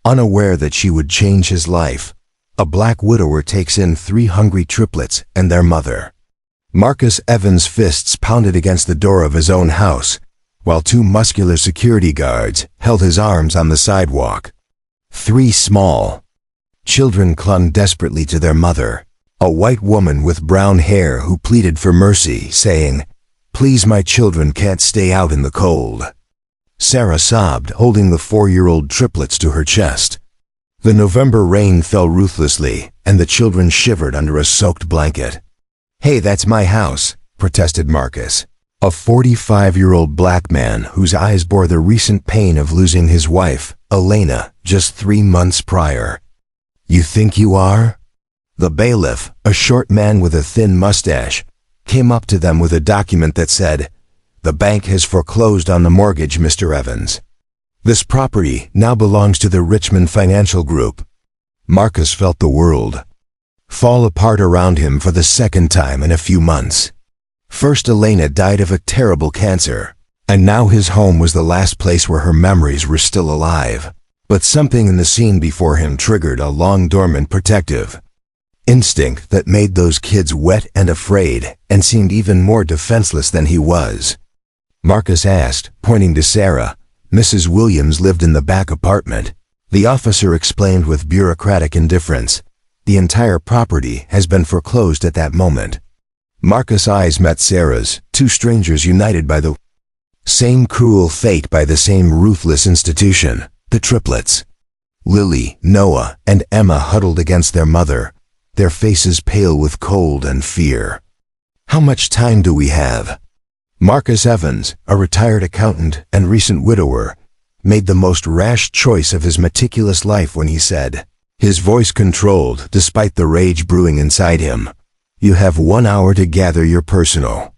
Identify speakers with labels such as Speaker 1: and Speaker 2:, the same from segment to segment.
Speaker 1: Unaware that she would change his life, a black widower takes in 3 hungry triplets and their mother. Marcus Evans' fists pounded against the door of his own house, while 2 muscular security guards held his arms on the sidewalk. 3 small children clung desperately to their mother, a white woman with brown hair who pleaded for mercy, saying, "Please, my children can't stay out in the cold." Sarah sobbed, holding the 4-year-old triplets to her chest. The November rain fell ruthlessly, and the children shivered under a soaked blanket. "Hey, that's my house," protested Marcus, a 45-year-old black man whose eyes bore the recent pain of losing his wife, Elena, just 3 months prior. "You think you are?" The bailiff, a short man with a thin mustache, came up to them with a document that said, "The bank has foreclosed on the mortgage, Mr. Evans. This property now belongs to the Richmond Financial Group." Marcus felt the world fall apart around him for the second time in a few months. First, Elena died of a terrible cancer, and now his home was the last place where her memories were still alive. But something in the scene before him triggered a long-dormant protective instinct that made those kids wet and afraid and seemed even more defenseless than he was. Marcus asked, pointing to Sarah. Mrs. Williams lived in the back apartment. The officer explained with bureaucratic indifference. The entire property has been foreclosed at that moment. Marcus' eyes met Sarah's, 2 strangers united by the same cruel fate, by the same ruthless institution, the triplets. Lily, Noah, and Emma huddled against their mother, their faces pale with cold and fear. "How much time do we have?" Marcus Evans, a retired accountant and recent widower, made the most rash choice of his meticulous life when he said, his voice controlled despite the rage brewing inside him, "You have 1 hour to gather your personal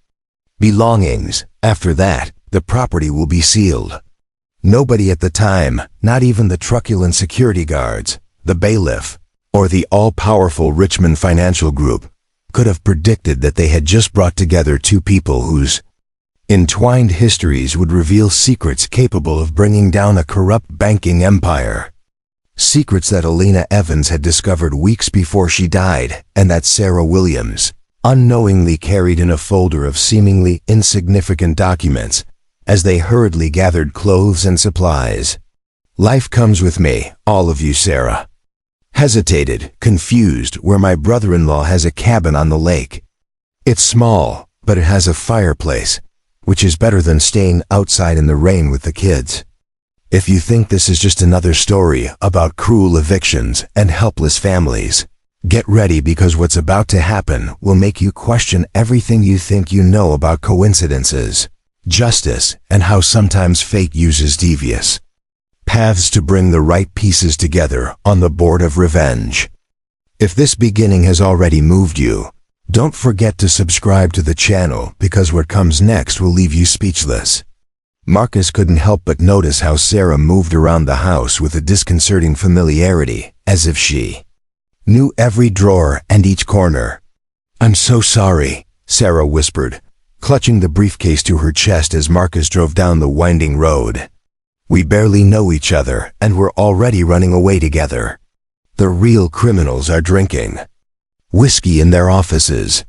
Speaker 1: belongings. After that, the property will be sealed." Nobody at the time, not even the truculent security guards, the bailiff, or the all-powerful Richmond Financial Group, could have predicted that they had just brought together 2 people whose entwined histories would reveal secrets capable of bringing down a corrupt banking empire. Secrets that Elena Evans had discovered weeks before she died, and that Sarah Williams unknowingly carried in a folder of seemingly insignificant documents as they hurriedly gathered clothes and supplies. "Life comes with me, all of you," Sarah hesitated, confused, "where my brother-in-law has a cabin on the lake. It's small, but it has a fireplace, which is better than staying outside in the rain with the kids. If you think this is just another story about cruel evictions and helpless families, get ready, because what's about to happen will make you question everything you think you know about coincidences, justice, and how sometimes fate uses devious paths to bring the right pieces together on the board of revenge." If this beginning has already moved you, don't forget to subscribe to the channel, because what comes next will leave you speechless. Marcus couldn't help but notice how Sarah moved around the house with a disconcerting familiarity, as if she knew every drawer and each corner. "I'm so sorry," Sarah whispered, clutching the briefcase to her chest as Marcus drove down the winding road. "We barely know each other, and we're already running away together. The real criminals are drinking whiskey in their offices."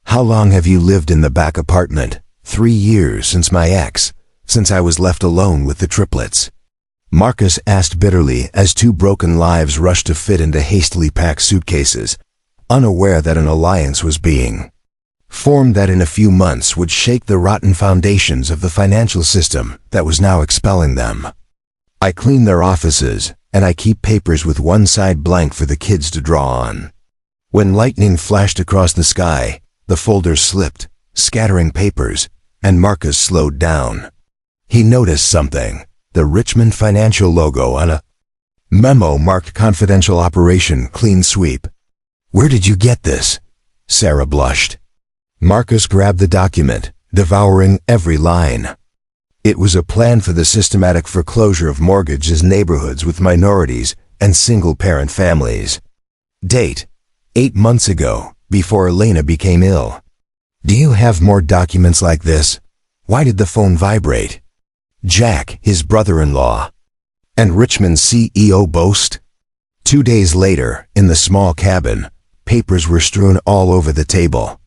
Speaker 1: "How long have you lived in the back apartment?" 3 years since my ex, since I was left alone with the triplets," Marcus asked bitterly as 2 broken lives rushed to fit into hastily packed suitcases, unaware that an alliance was being formed that in a few months would shake the rotten foundations of the financial system that was now expelling them. "I clean their offices, and I keep papers with one side blank for the kids to draw on." When lightning flashed across the sky, the folders slipped, scattering papers, and Marcus slowed down. He noticed something: the Richmond Financial logo on a memo marked "Confidential Operation Clean Sweep." "Where did you get this?" Sarah blushed. Marcus grabbed the document, devouring every line. It was a plan for the systematic foreclosure of mortgages in neighborhoods with minorities and single-parent families. Date: 8 months ago, before Elena became ill. "Do you have more documents like this? Why did the phone vibrate?" Jack, his brother-in-law, And Richmond's CEO boast? 2 days later, in the small cabin, papers were strewn all over the table.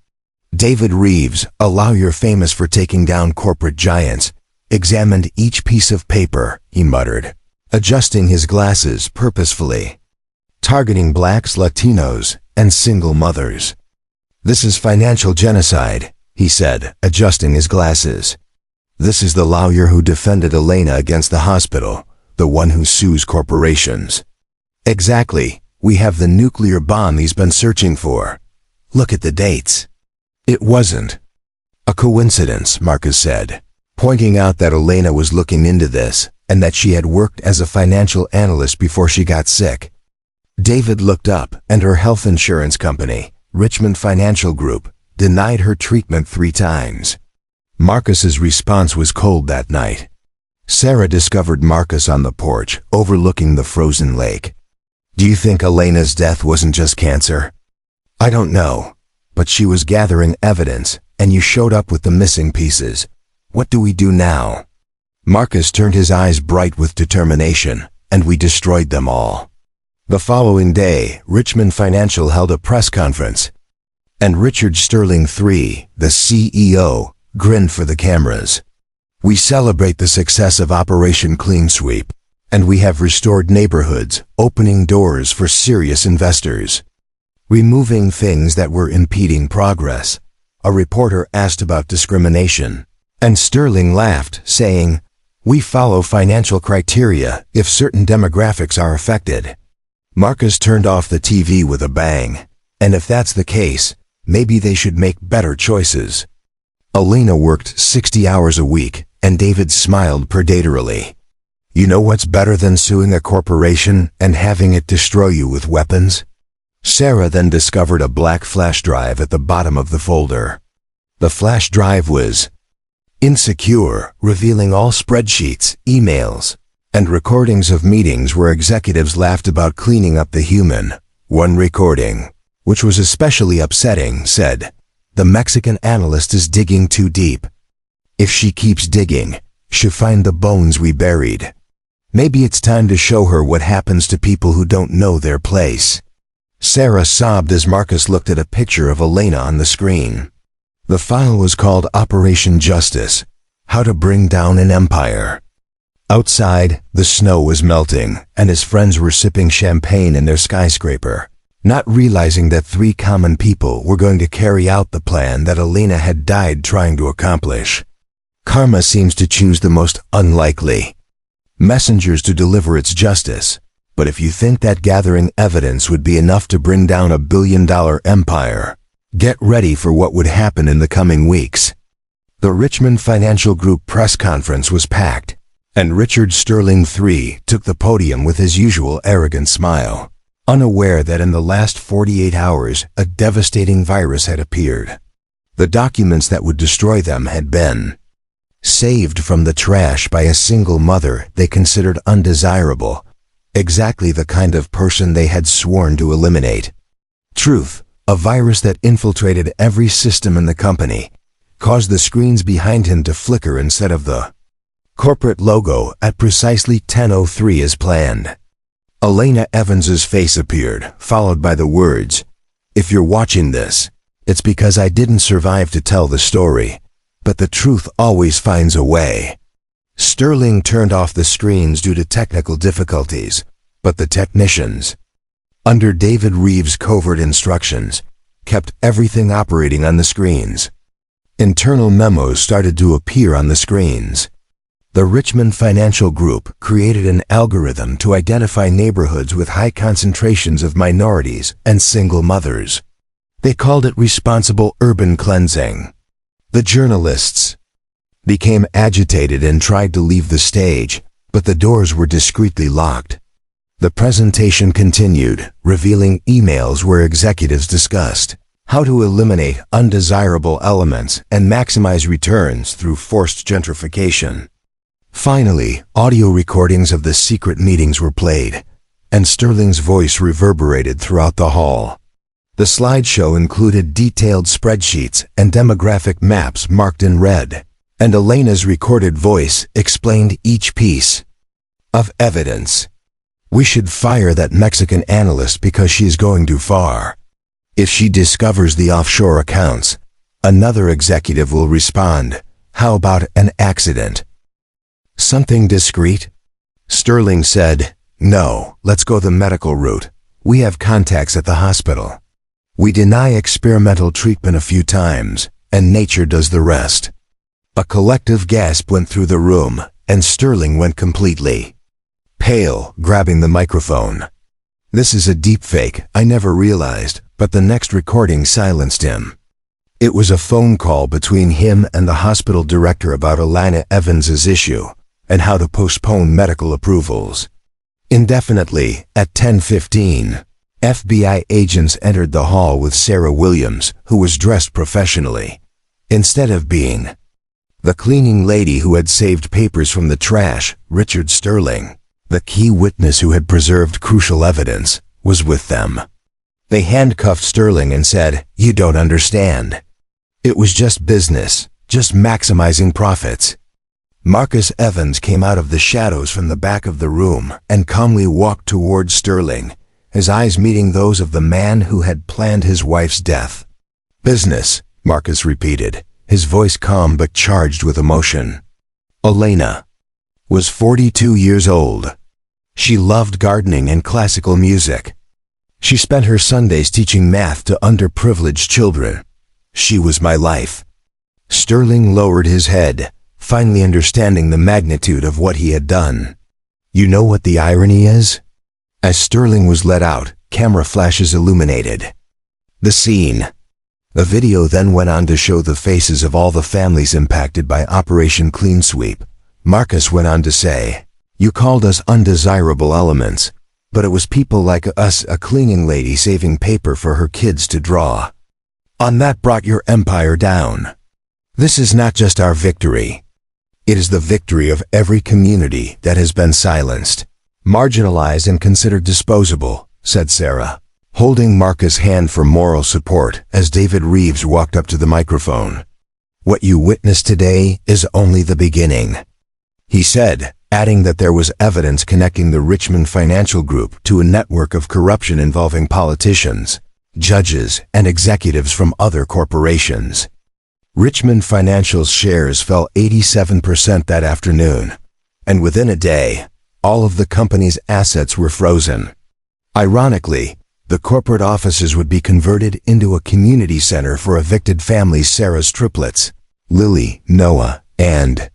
Speaker 1: David Reeves, a lawyer famous for taking down corporate giants, examined each piece of paper, he muttered, adjusting his glasses purposefully. Targeting blacks, Latinos, and single mothers. This is financial genocide, he said, adjusting his glasses. This is the lawyer who defended Elena against the hospital, the one who sues corporations. Exactly, we have the nuclear bomb he's been searching for. Look at the dates. It wasn't a coincidence, Marcus said, pointing out that Elena was looking into this and that she had worked as a financial analyst before she got sick. David looked up, and her health insurance company, Richmond Financial Group, denied her treatment 3 times. Marcus's response was cold that night. Sarah discovered Marcus on the porch, overlooking the frozen lake. Do you think Elena's death wasn't just cancer? I don't know, but she was gathering evidence, and you showed up with the missing pieces. What do we do now? Marcus turned his eyes bright with determination, and we destroyed them all. The following day, Richmond Financial held a press conference, and Richard Sterling III, the CEO, grinned for the cameras. We celebrate the success of Operation Clean Sweep, and we have restored neighborhoods, opening doors for serious investors. Removing things that were impeding progress. A reporter asked about discrimination, and Sterling laughed, saying, we follow financial criteria if certain demographics are affected. Marcus turned off the TV with a bang, and if that's the case, maybe they should make better choices. Elena worked 60 hours a week, and David smiled predatorily. You know what's better than suing a corporation and having it destroy you with weapons? Sarah then discovered a black flash drive at the bottom of the folder. The flash drive was insecure, revealing all spreadsheets, emails, and recordings of meetings where executives laughed about cleaning up the human. One recording, which was especially upsetting, said, the Mexican analyst is digging too deep. If she keeps digging, she'll find the bones we buried. Maybe it's time to show her what happens to people who don't know their place. Sarah sobbed as Marcus looked at a picture of Elena on the screen. The file was called Operation Justice, How to Bring Down an Empire. Outside, the snow was melting, and his friends were sipping champagne in their skyscraper, not realizing that 3 common people were going to carry out the plan that Elena had died trying to accomplish. Karma seems to choose the most unlikely messengers to deliver its justice, but if you think that gathering evidence would be enough to bring down a billion-dollar empire, get ready for what would happen in the coming weeks. The Richmond Financial Group press conference was packed, and Richard Sterling III took the podium with his usual arrogant smile, unaware that in the last 48 hours a devastating virus had appeared. The documents that would destroy them had been saved from the trash by a single mother they considered undesirable, exactly the kind of person they had sworn to eliminate. Truth, a virus that infiltrated every system in the company, caused the screens behind him to flicker instead of the corporate logo at precisely 10:03 as planned. Elena Evans's face appeared, followed by the words, if you're watching this, it's because I didn't survive to tell the story, but the truth always finds a way. Sterling turned off the screens due to technical difficulties, but the technicians, under David Reeves' covert instructions, kept everything operating on the screens. Internal memos started to appear on the screens. The Richmond Financial Group created an algorithm to identify neighborhoods with high concentrations of minorities and single mothers. They called it responsible urban cleansing. The journalists became agitated and tried to leave the stage, but the doors were discreetly locked. The presentation continued, revealing emails where executives discussed how to eliminate undesirable elements and maximize returns through forced gentrification. Finally, audio recordings of the secret meetings were played, and Sterling's voice reverberated throughout the hall. The slideshow included detailed spreadsheets and demographic maps marked in red, and Elena's recorded voice explained each piece. of evidence. We should fire that Mexican analyst because she is going too far. If she discovers the offshore accounts, another executive will respond. How about an accident? Something discreet? Sterling said, no, let's go the medical route. We have contacts at the hospital. We deny experimental treatment a few times, and nature does the rest. A collective gasp went through the room, and Sterling went completely pale, grabbing the microphone. This is a deepfake, I never realized, but the next recording silenced him. It was a phone call between him and the hospital director about Alina Evans's issue, and how to postpone medical approvals indefinitely. At 10:15, FBI agents entered the hall with Sarah Williams, who was dressed professionally. Instead of being the cleaning lady who had saved papers from the trash, Richard Sterling, the key witness who had preserved crucial evidence, was with them. They handcuffed Sterling and said, "You don't understand. It was just business, just maximizing profits." Marcus Evans came out of the shadows from the back of the room and calmly walked toward Sterling, his eyes meeting those of the man who had planned his wife's death. "Business," Marcus repeated, his voice calm but charged with emotion. Alina was 42 years old. She loved gardening and classical music. She spent her Sundays teaching math to underprivileged children. She was my life. Sterling lowered his head, finally understanding the magnitude of what he had done. You know what the irony is? As Sterling was let out, camera flashes illuminated the scene. The video then went on to show the faces of all the families impacted by Operation Clean Sweep. Marcus went on to say, "You called us undesirable elements, but it was people like us, a cleaning lady saving paper for her kids to draw on, that brought your empire down. This is not just our victory. It is the victory of every community that has been silenced, marginalized and considered disposable," said Sarah, holding Marcus' hand for moral support as David Reeves walked up to the microphone. "What you witnessed today is only the beginning," he said, adding that there was evidence connecting the Richmond Financial Group to a network of corruption involving politicians, judges, and executives from other corporations. Richmond Financial's shares fell 87% that afternoon, and within a day, all of the company's assets were frozen. Ironically, the corporate offices would be converted into a community center for evicted families. Sarah's triplets, Lily, Noah, and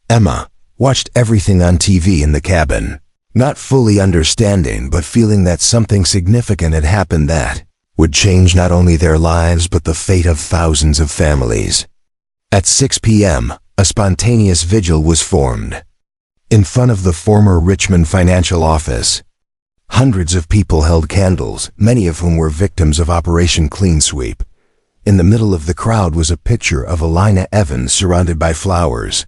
Speaker 1: Emma, watched everything on TV in the cabin, not fully understanding but feeling that something significant had happened that would change not only their lives but the fate of thousands of families. At 6 p.m., a spontaneous vigil was formed in front of the former Richmond Financial office. Hundreds of people held candles, many of whom were victims of Operation Clean Sweep. In the middle of the crowd was a picture of Alina Evans surrounded by flowers.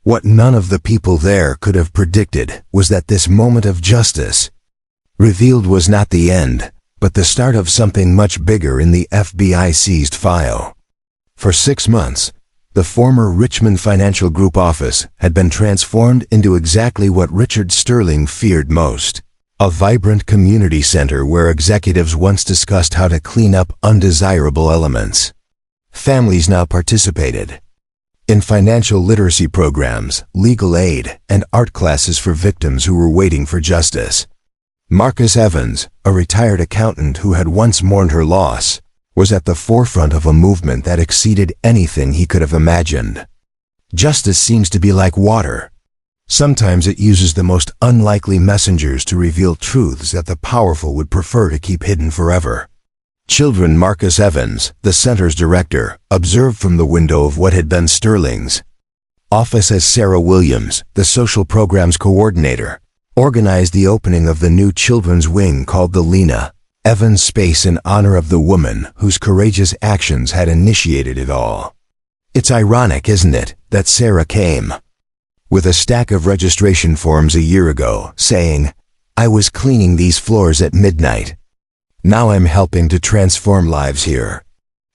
Speaker 1: What none of the people there could have predicted was that this moment of justice revealed was not the end, but the start of something much bigger in the FBI seized file. For 6 months, the former Richmond Financial Group office had been transformed into exactly what Richard Sterling feared most, a vibrant community center where executives once discussed how to clean up undesirable elements. Families now participated in financial literacy programs, legal aid, and art classes for victims who were waiting for justice. Marcus Evans, a retired accountant who had once mourned her loss, was at the forefront of a movement that exceeded anything he could have imagined. Justice seems to be like water. Sometimes it uses the most unlikely messengers to reveal truths that the powerful would prefer to keep hidden forever. Children. Marcus Evans, the center's director, observed from the window of what had been Sterling's office as Sarah Williams, the social programs coordinator, organized the opening of the new children's wing called the Lena Evans Space in honor of the woman whose courageous actions had initiated it all. It's ironic, isn't it, that Sarah came with a stack of registration forms a year ago, saying, "I was cleaning these floors at midnight. Now I'm helping to transform lives here."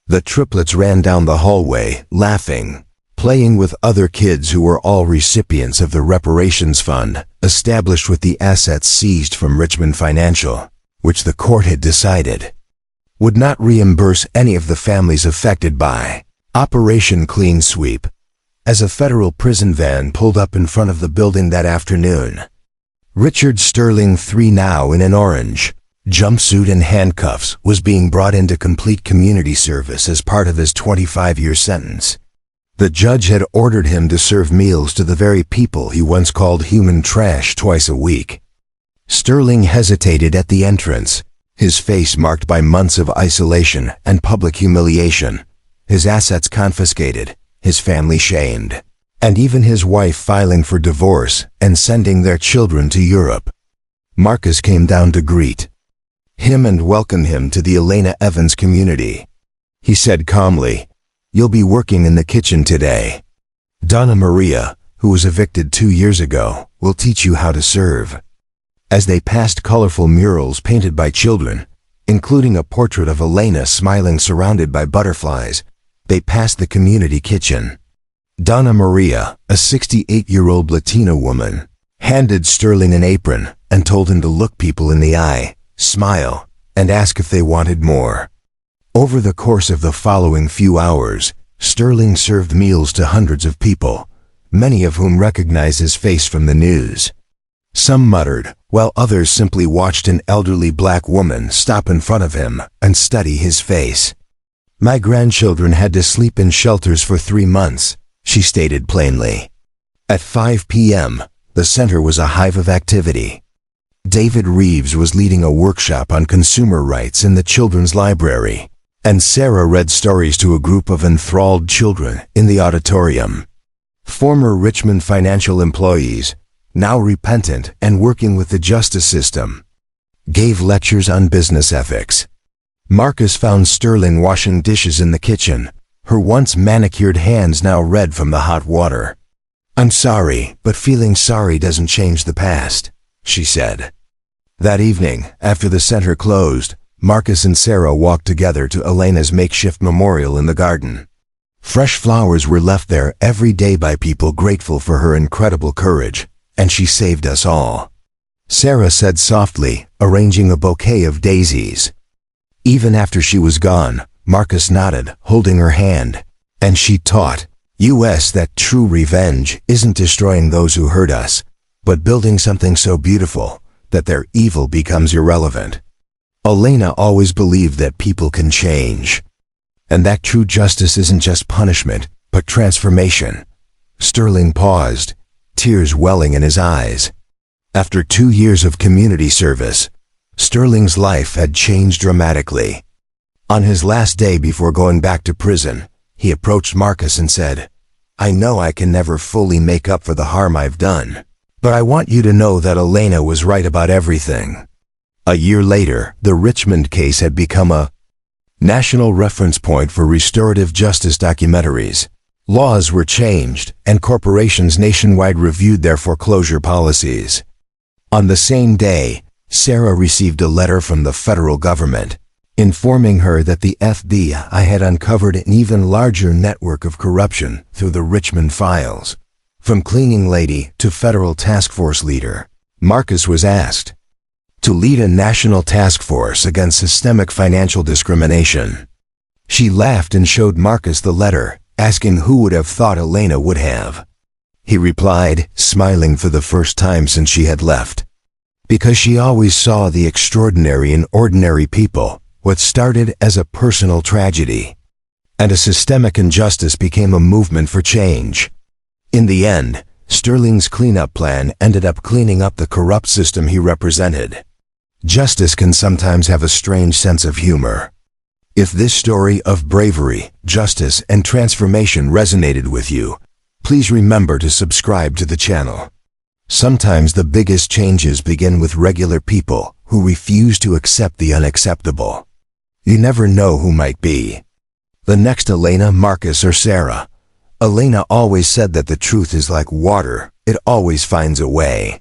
Speaker 1: The triplets ran down the hallway, laughing, playing with other kids who were all recipients of the reparations fund established with the assets seized from Richmond Financial, which the court had decided would not reimburse any of the families affected by Operation Clean Sweep. As a federal prison van pulled up in front of the building that afternoon, Richard Sterling III, now in an orange jumpsuit and handcuffs, was being brought into complete community service as part of his 25-year sentence. The judge had ordered him to serve meals to the very people he once called human trash twice a week. Sterling hesitated at the entrance, his face marked by months of isolation and public humiliation, his assets confiscated, his family shamed, and even his wife filing for divorce and sending their children to Europe. Marcus came down to greet him and welcome him to the Elena Evans community. He said calmly, "You'll be working in the kitchen today. Donna Maria, who was evicted 2 years ago, will teach you how to serve." As they passed colorful murals painted by children, including a portrait of Elena smiling surrounded by butterflies, they passed the community kitchen. Donna Maria, a 68-year-old Latina woman, handed Sterling an apron and told him to look people in the eye, smile, and ask if they wanted more. Over the course of the following few hours, Sterling served meals to hundreds of people, many of whom recognized his face from the news. Some muttered, while others simply watched an elderly black woman stop in front of him and study his face. "My grandchildren had to sleep in shelters for 3 months, she stated plainly. At 5 p.m., the center was a hive of activity. David Reeves was leading a workshop on consumer rights in the children's library, and Sarah read stories to a group of enthralled children in the auditorium. Former Richmond Financial employees, now repentant and working with the justice system, gave lectures on business ethics. Marcus found Sterling washing dishes in the kitchen, her once manicured hands now red from the hot water. "I'm sorry, but feeling sorry doesn't change the past," she said. That evening, after the center closed, Marcus and Sarah walked together to Elena's makeshift memorial in the garden. Fresh flowers were left there every day by people grateful for her incredible courage, and she saved us all, Sarah said softly, arranging a bouquet of daisies. Even after she was gone, Marcus nodded, holding her hand, and she taught us that true revenge isn't destroying those who hurt us, but building something so beautiful that their evil becomes irrelevant. Elena always believed that people can change, and that true justice isn't just punishment, but transformation. Sterling paused, tears welling in his eyes. After 2 years of community service, Sterling's life had changed dramatically. On his last day before going back to prison, he approached Marcus and said, "I know I can never fully make up for the harm I've done, but I want you to know that Elena was right about everything." A year later, the Richmond case had become a national reference point for restorative justice documentaries. Laws were changed, and corporations nationwide reviewed their foreclosure policies. On the same day, Sarah received a letter from the federal government, informing her that the FBI had uncovered an even larger network of corruption through the Richmond files. From cleaning lady to federal task force leader, Marcus was asked to lead a national task force against systemic financial discrimination. She laughed and showed Marcus the letter, asking who would have thought Elena would have. He replied, smiling for the first time since she had left. Because she always saw the extraordinary in ordinary people, what started as a personal tragedy and a systemic injustice became a movement for change. In the end, Sterling's cleanup plan ended up cleaning up the corrupt system he represented. Justice can sometimes have a strange sense of humor. If this story of bravery, justice, and transformation resonated with you, please remember to subscribe to the channel. Sometimes the biggest changes begin with regular people who refuse to accept the unacceptable. You never know who might be the next Elena, Marcus, or Sarah. Elena always said that the truth is like water, it always finds a way.